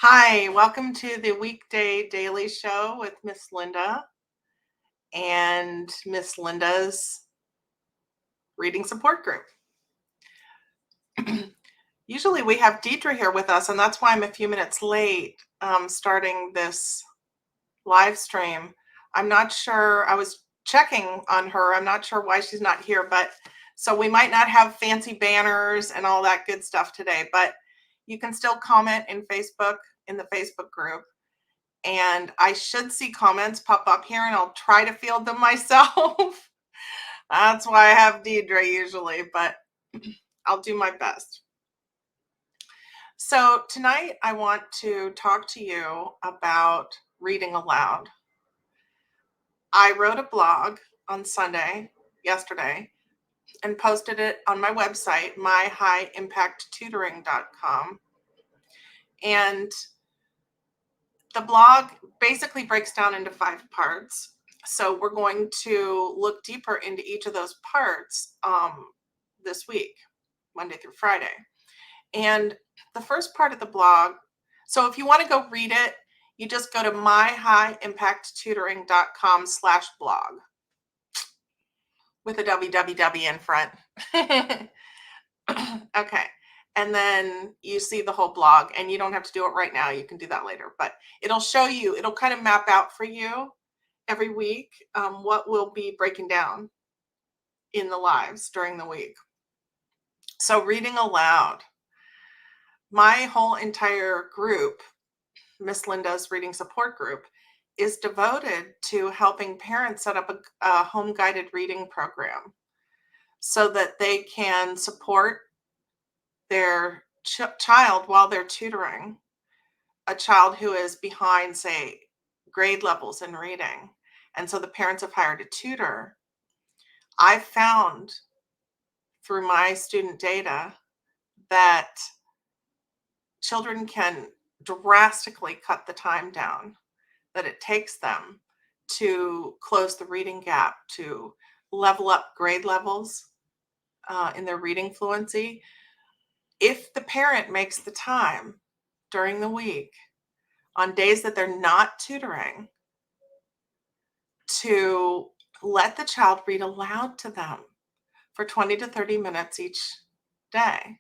Hi, welcome to the Weekday Daily Show with Miss Linda and Miss Linda's Reading Support Group. Usually we have Deidre here with us, and that's why I'm a few minutes late starting this live stream. I'm not sure, I was checking on her. I'm not sure why she's not here, but so we might not have fancy banners and all that good stuff today, but you can still comment in the Facebook group. And I should see comments pop up here and I'll try to field them myself. That's why I have Deidre usually, but I'll do my best. So tonight I want to talk to you about reading aloud. I wrote a blog on yesterday, and posted it on my website, myhighimpacttutoring.com. And the blog basically breaks down into 5 parts. So we're going to look deeper into each of those parts this week, Monday through Friday. And the first part of the blog, so if you want to go read it, you just go to myhighimpacttutoring.com/blog with a www in front. Okay. And then you see the whole blog, and you don't have to do it right now. You can do that later, but it'll show you, it'll kind of map out for you every week what we'll be breaking down in the lives during the week. So reading aloud. My whole entire group, Miss Linda's Reading Support Group, is devoted to helping parents set up a home guided reading program so that they can support their child while they're tutoring a child who is behind, say, grade levels in reading. And so the parents have hired a tutor. I've found through my student data that children can drastically cut the time down that it takes them to close the reading gap, to level up grade levels in their reading fluency. If the parent makes the time during the week on days that they're not tutoring to let the child read aloud to them for 20 to 30 minutes each day.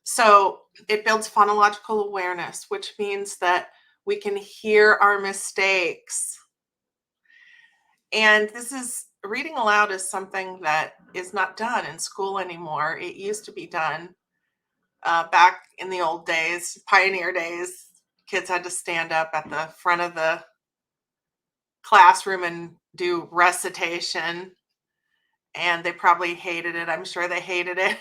So it builds phonological awareness, which means that we can hear our mistakes. And reading aloud is something that is not done in school anymore. It used to be done back in the old days, pioneer days. Kids had to stand up at the front of the classroom and do recitation, and they probably hated it. I'm sure they hated it.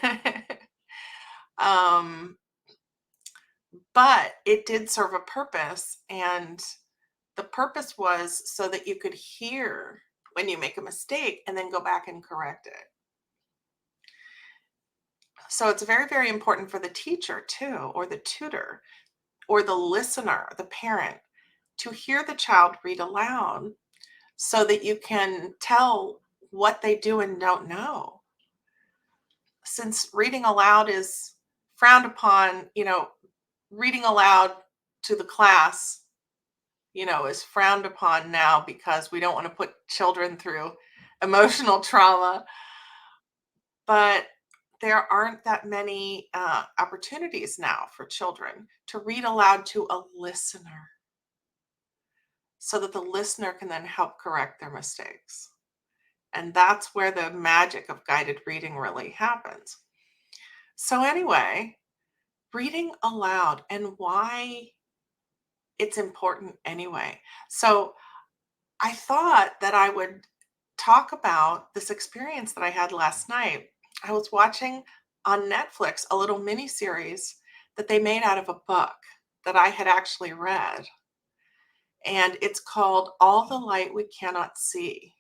But it did serve a purpose, and the purpose was so that you could hear when you make a mistake and then go back and correct it. So it's very, very important for the teacher too, or the tutor, or the listener, the parent, to hear the child read aloud so that you can tell what they do and don't know. Since reading aloud is frowned upon, reading aloud to the class, is frowned upon now because we don't want to put children through emotional trauma. But there aren't that many opportunities now for children to read aloud to a listener so that the listener can then help correct their mistakes. And that's where the magic of guided reading really happens. So anyway, reading aloud and why it's important anyway. So I thought that I would talk about this experience that I had last night. I was watching on Netflix a little mini series that they made out of a book that I had actually read. And it's called All the Light We Cannot See.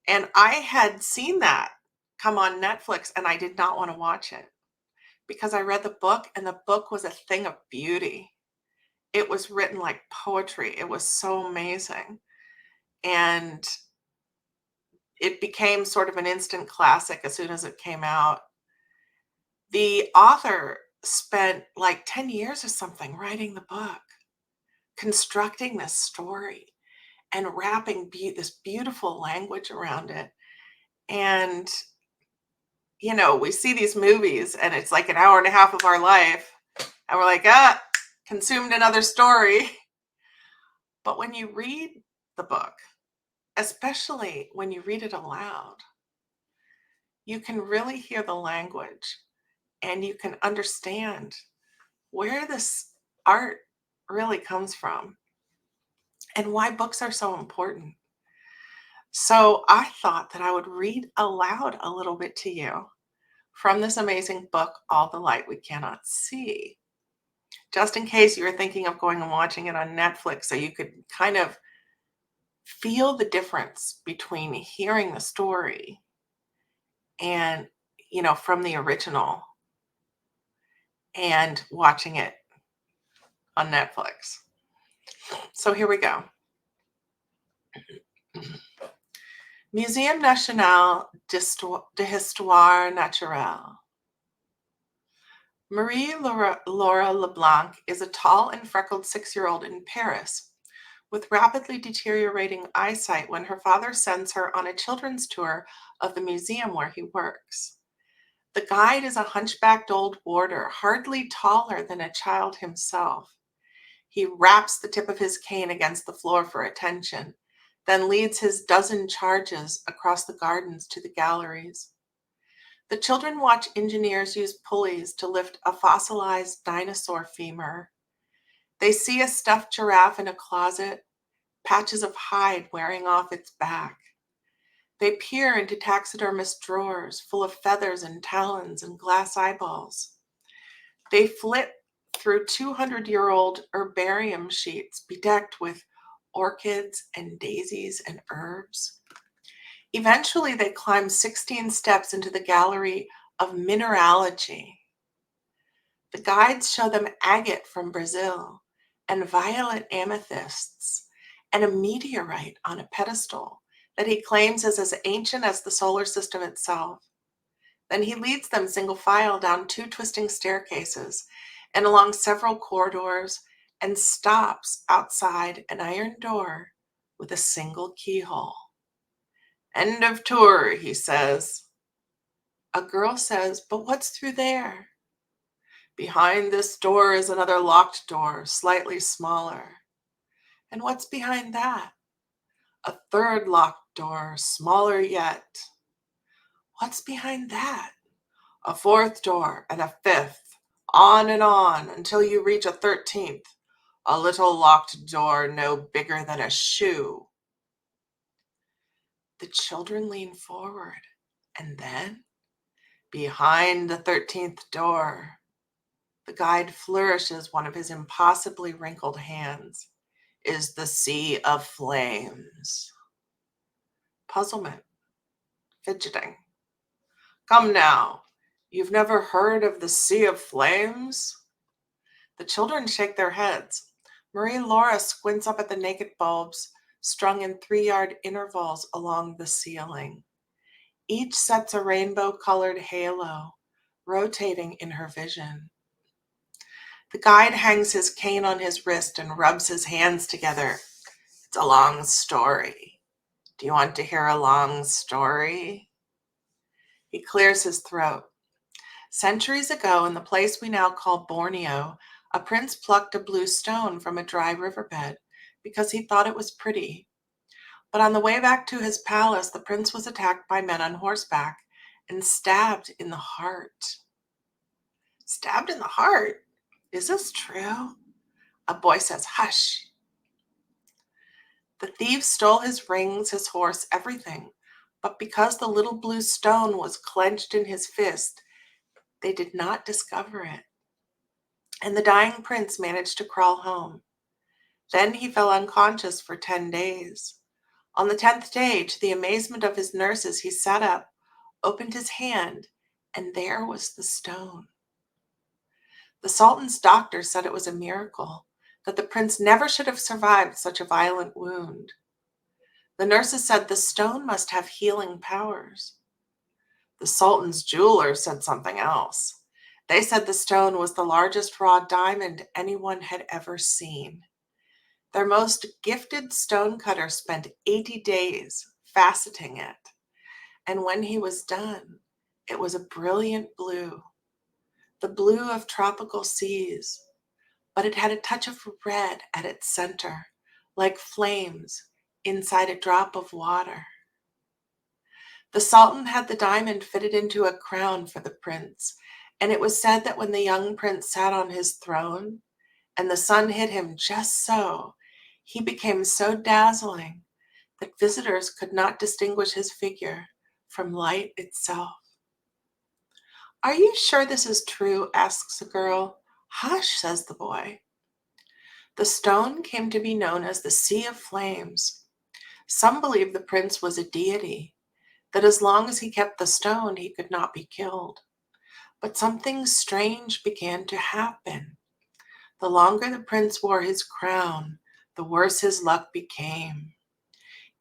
And I had seen that come on Netflix and I did not want to watch it because I read the book and the book was a thing of beauty. It was written like poetry. It was so amazing. And it became sort of an instant classic as soon as it came out. The author spent like 10 years or something writing the book, constructing this story and wrapping this beautiful language around it. And, we see these movies and it's like an hour and a half of our life. And we're like, consumed another story. But when you read the book, especially when you read it aloud, you can really hear the language and you can understand where this art really comes from and why books are so important. So I thought that I would read aloud a little bit to you from this amazing book, All the Light We Cannot See, just in case you were thinking of going and watching it on Netflix, so you could kind of feel the difference between hearing the story and, from the original and watching it on Netflix. So here we go. Muséum National d'Histoire Naturelle. Marie Laura Leblanc is a tall and freckled 6-year-old in Paris with rapidly deteriorating eyesight when her father sends her on a children's tour of the museum where he works. The guide is a hunchbacked old warder, hardly taller than a child himself. He raps the tip of his cane against the floor for attention, then leads his dozen charges across the gardens to the galleries. The children watch engineers use pulleys to lift a fossilized dinosaur femur. They see a stuffed giraffe in a closet, patches of hide wearing off its back. They peer into taxidermist drawers full of feathers and talons and glass eyeballs. They flip through 200-year-old herbarium sheets bedecked with orchids and daisies and herbs. Eventually, they climb 16 steps into the gallery of mineralogy. The guides show them agate from Brazil and violet amethysts and a meteorite on a pedestal that he claims is as ancient as the solar system itself. Then he leads them single file down 2 twisting staircases and along several corridors and stops outside an iron door with a single keyhole. "End of tour," he says. A girl says, "But what's through there?" "Behind this door is another locked door, slightly smaller." "And what's behind that?" "A third locked door, smaller yet." "What's behind that?" "A fourth door and a fifth, on and on until you reach a 13th, a little locked door no bigger than a shoe." The children lean forward, and then, behind the 13th door, the guide flourishes one of his impossibly wrinkled hands, "is the Sea of Flames." Puzzlement, fidgeting. "Come now, you've never heard of the Sea of Flames?" The children shake their heads. Marie Laura squints up at the naked bulbs strung in 3-yard intervals along the ceiling. Each sets a rainbow-colored halo, rotating in her vision. The guide hangs his cane on his wrist and rubs his hands together. "It's a long story. Do you want to hear a long story?" He clears his throat. Centuries ago, in the place we now call Borneo, a prince plucked a blue stone from a dry riverbed because he thought it was pretty. But on the way back to his palace, the prince was attacked by men on horseback and stabbed in the heart. Stabbed in the heart? Is this true? A boy says, "Hush." The thieves stole his rings, his horse, everything. But because the little blue stone was clenched in his fist, they did not discover it. And the dying prince managed to crawl home. Then he fell unconscious for 10 days. On the 10th day, to the amazement of his nurses, he sat up, opened his hand, and there was the stone. The Sultan's doctor said it was a miracle, that the prince never should have survived such a violent wound. The nurses said the stone must have healing powers. The Sultan's jeweler said something else. They said the stone was the largest raw diamond anyone had ever seen. Their most gifted stonecutter spent 80 days faceting it, and when he was done, it was a brilliant blue, the blue of tropical seas, but it had a touch of red at its center, like flames inside a drop of water. The Sultan had the diamond fitted into a crown for the prince, and it was said that when the young prince sat on his throne and the sun hit him just so, he became so dazzling that visitors could not distinguish his figure from light itself. "Are you sure this is true?" asks the girl. "Hush," says the boy. The stone came to be known as the Sea of Flames. Some believe the prince was a deity, that as long as he kept the stone, he could not be killed. But something strange began to happen. The longer the prince wore his crown, the worse his luck became.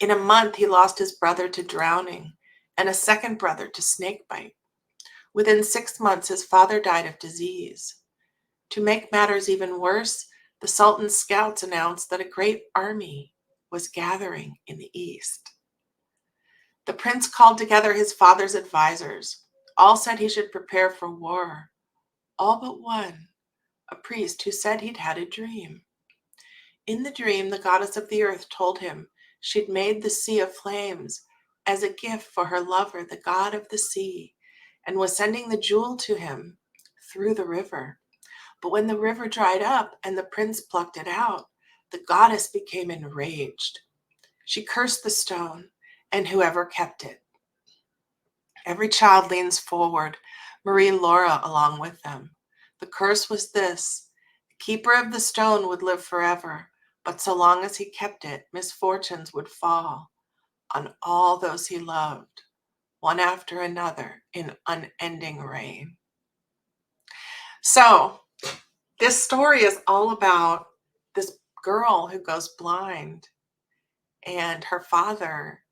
In a month, he lost his brother to drowning and a second brother to snakebite. Within 6 months, his father died of disease. To make matters even worse, the Sultan's scouts announced that a great army was gathering in the east. The prince called together his father's advisors. All said he should prepare for war. All but one, a priest who said he'd had a dream. In the dream, the goddess of the earth told him she'd made the Sea of Flames as a gift for her lover, the god of the sea, and was sending the jewel to him through the river. But when the river dried up and the prince plucked it out, the goddess became enraged. She cursed the stone and whoever kept it. Every child leans forward, Marie Laura along with them. The curse was this: the keeper of the stone would live forever, but so long as he kept it, misfortunes would fall on all those he loved, one after another in unending rain. So, this story is all about this girl who goes blind, and her father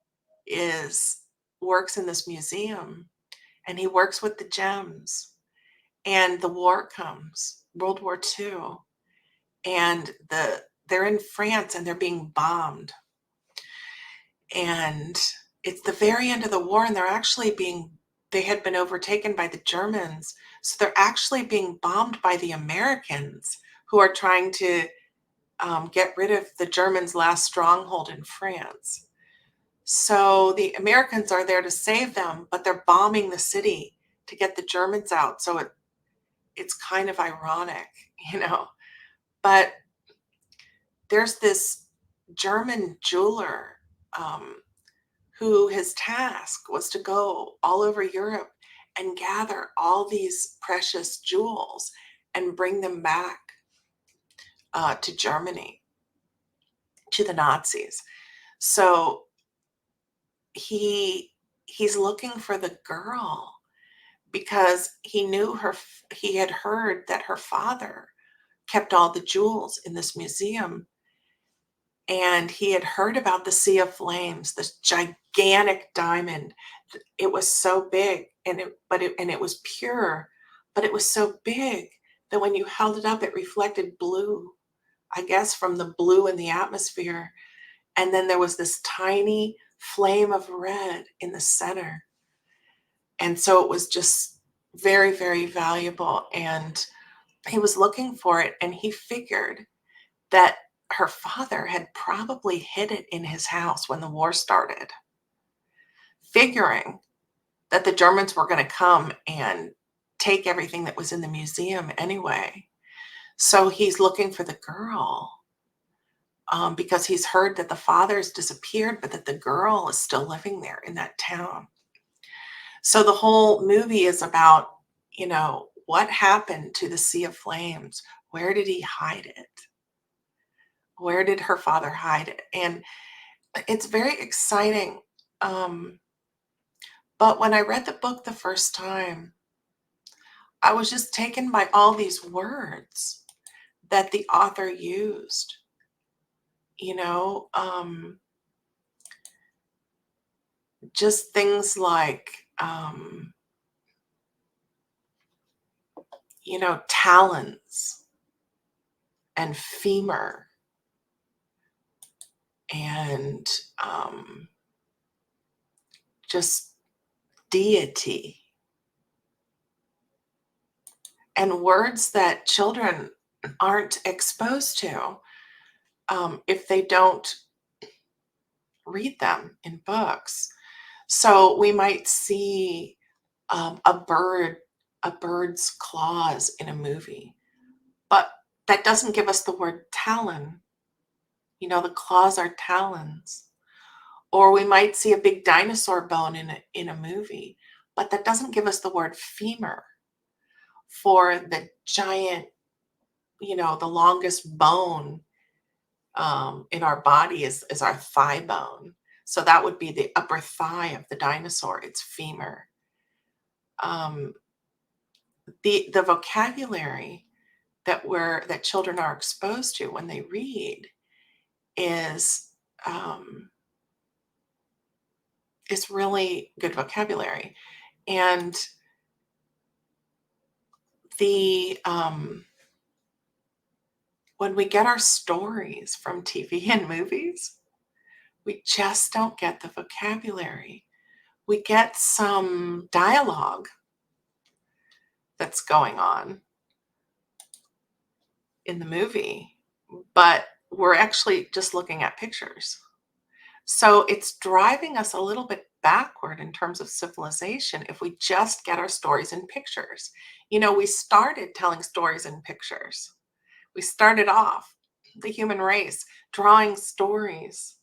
is works in this museum, and he works with the gems. And the war comes, World War II, and they're in France and they're being bombed. And it's the very end of the war, and they had been overtaken by the Germans. So they're actually being bombed by the Americans, who are trying to get rid of the Germans' last stronghold in France. So the Americans are there to save them, but they're bombing the city to get the Germans out. So it's kind of ironic, you know. But there's this German jeweler um, who his task was to go all over Europe and gather all these precious jewels and bring them back to Germany, to the Nazis. So he's looking for the girl because he had heard that her father kept all the jewels in this museum, and he had heard about the Sea of Flames, this gigantic diamond. It was so big, and it was pure, but it was so big that when you held it up, it reflected blue, I guess from the blue in the atmosphere. And then there was this tiny flame of red in the center. And so it was just very, very valuable. And he was looking for it, and he figured that her father had probably hid it in his house when the war started, figuring that the Germans were going to come and take everything that was in the museum anyway. So he's looking for the girl because he's heard that the father's disappeared, but that the girl is still living there in that town. So the whole movie is about, what happened to the Sea of Flames? Where did he hide it? Where did her father hide it? And it's very exciting. But when I read the book the first time, I was just taken by all these words that the author used. You know, just things like talons and femur and just deity and words that children aren't exposed to if they don't read them in books. So we might see a bird's claws in a movie, but that doesn't give us the word talon. The claws are talons. Or we might see a big dinosaur bone in a movie, but that doesn't give us the word femur for the giant, the longest bone in our body is our thigh bone. So that would be the upper thigh of the dinosaur. It's femur. Um, the vocabulary that children are exposed to when they read is um, is really good vocabulary. And the when we get our stories from TV and movies, we just don't get the vocabulary. We get some dialogue that's going on in the movie, but we're actually just looking at pictures. So it's driving us a little bit backward in terms of civilization if we just get our stories in pictures. We started telling stories in pictures. We started off, the human race, drawing stories,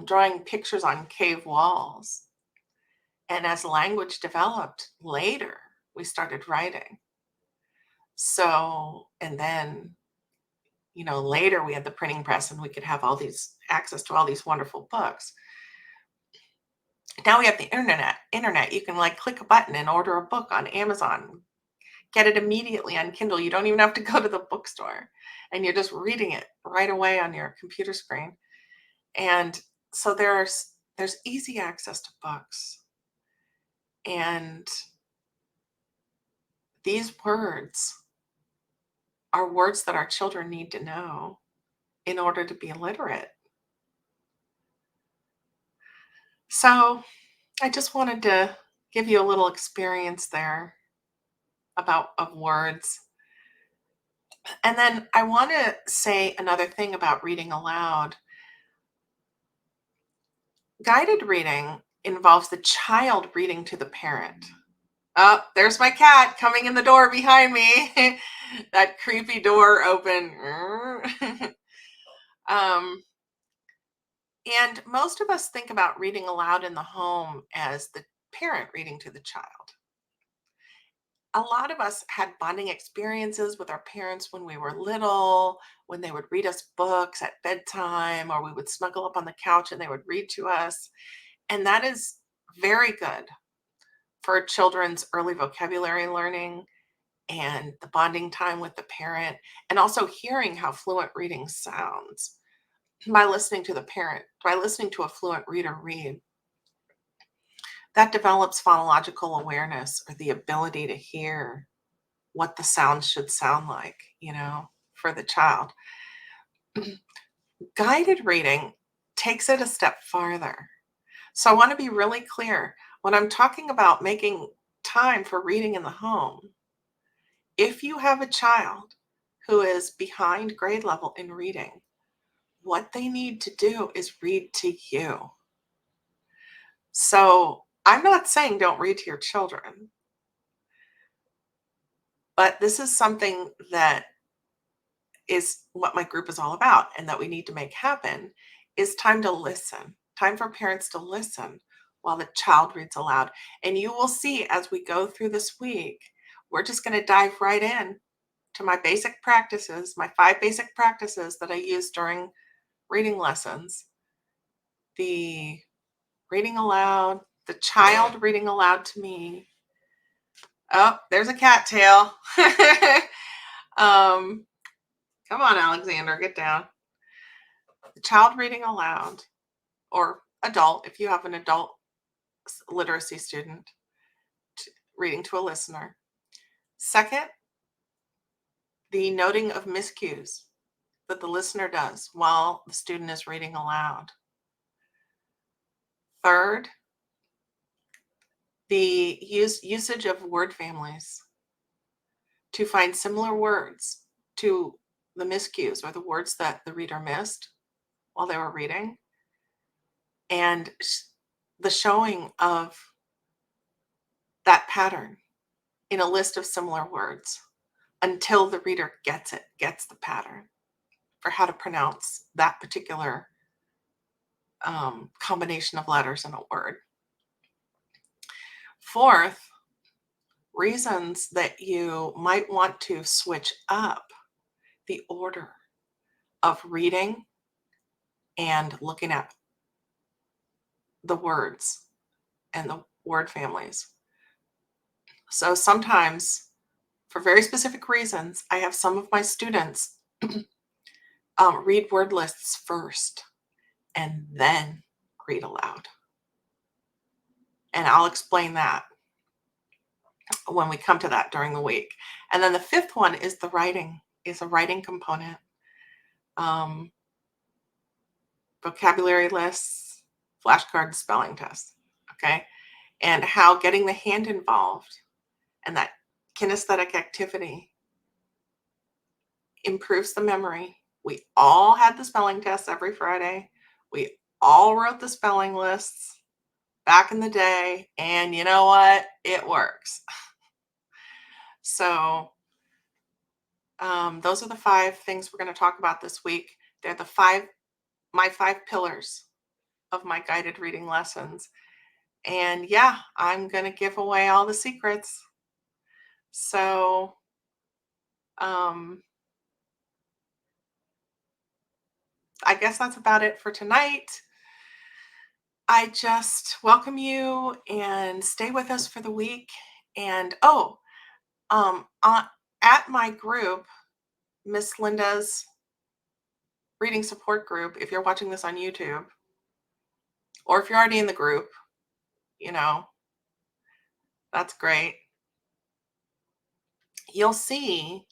drawing pictures on cave walls. And as language developed later, we started writing. So, and then, later we had the printing press and we could have all these access to all these wonderful books. Now we have the internet. You can click a button and order a book on Amazon, get it immediately on Kindle. You don't even have to go to the bookstore, and you're just reading it right away on your computer screen. And so there's easy access to books. And these words are words that our children need to know in order to be literate. So I just wanted to give you a little experience there of words. And then I want to say another thing about reading aloud. Guided reading involves the child reading to the parent. Oh, there's my cat coming in the door behind me. That creepy door open. And most of us think about reading aloud in the home as the parent reading to the child. A lot of us had bonding experiences with our parents when we were little, when they would read us books at bedtime, or we would snuggle up on the couch and they would read to us. And that is very good for children's early vocabulary learning and the bonding time with the parent, and also hearing how fluent reading sounds by listening to the parent, by listening to a fluent reader read. That develops phonological awareness, or the ability to hear what the sounds should sound like, for the child. Guided reading takes it a step farther. So I want to be really clear when I'm talking about making time for reading in the home. If you have a child who is behind grade level in reading, what they need to do is read to you. So I'm not saying don't read to your children, but this is something that is what my group is all about, and that we need to make happen, is time to listen, time for parents to listen while the child reads aloud. And you will see as we go through this week, we're just going to dive right in to my basic practices, my 5 basic practices that I use during reading lessons. The reading aloud, the child reading aloud to me. Oh, there's a cattail. Come on, Alexander, get down. The child reading aloud, or adult, if you have an adult literacy student, reading to a listener. Second, the noting of miscues that the listener does while the student is reading aloud. Third, the usage of word families to find similar words to the miscues or the words that the reader missed while they were reading, and the showing of that pattern in a list of similar words until the reader gets the pattern for how to pronounce that particular combination of letters in a word. Fourth, reasons that you might want to switch up the order of reading and looking at the words and the word families. So sometimes, for very specific reasons, I have some of my students read word lists first and then read aloud. And I'll explain that when we come to that during the week. And then the fifth one is a writing component. Vocabulary lists, flashcards, spelling tests, okay? And how getting the hand involved and that kinesthetic activity improves the memory. We all had the spelling tests every Friday. We all wrote the spelling lists back in the day, and you know what? It works. So those are the 5 things we're going to talk about this week. They're my 5 pillars of my guided reading lessons. And yeah, I'm going to give away all the secrets. So I guess that's about it for tonight. I just welcome you and stay with us for the week. And at my group, Miss Linda's reading support group, if you're watching this on YouTube, or if you're already in the group, that's great. You'll see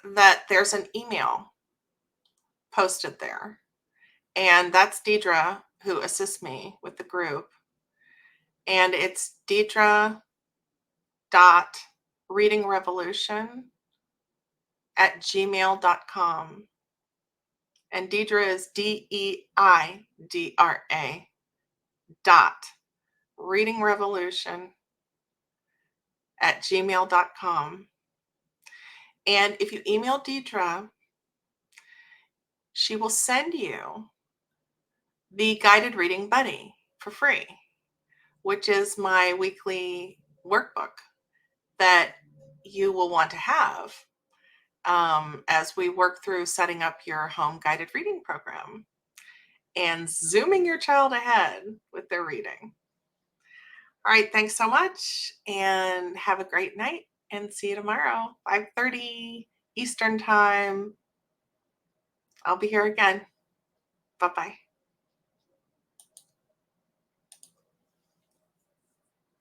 that there's an email posted there. And that's Deidre, who assists me with the group. And it's deidre.readingrevolution@gmail.com. And Deidre is DEIDRA .readingrevolution@gmail.com. And if you email Deidre, she will send you the Guided Reading Buddy for free, which is my weekly workbook that you will want to have as we work through setting up your home guided reading program and zooming your child ahead with their reading. All right, thanks so much, and have a great night, and see you tomorrow, 5:30 Eastern Time. I'll be here again. Bye-bye.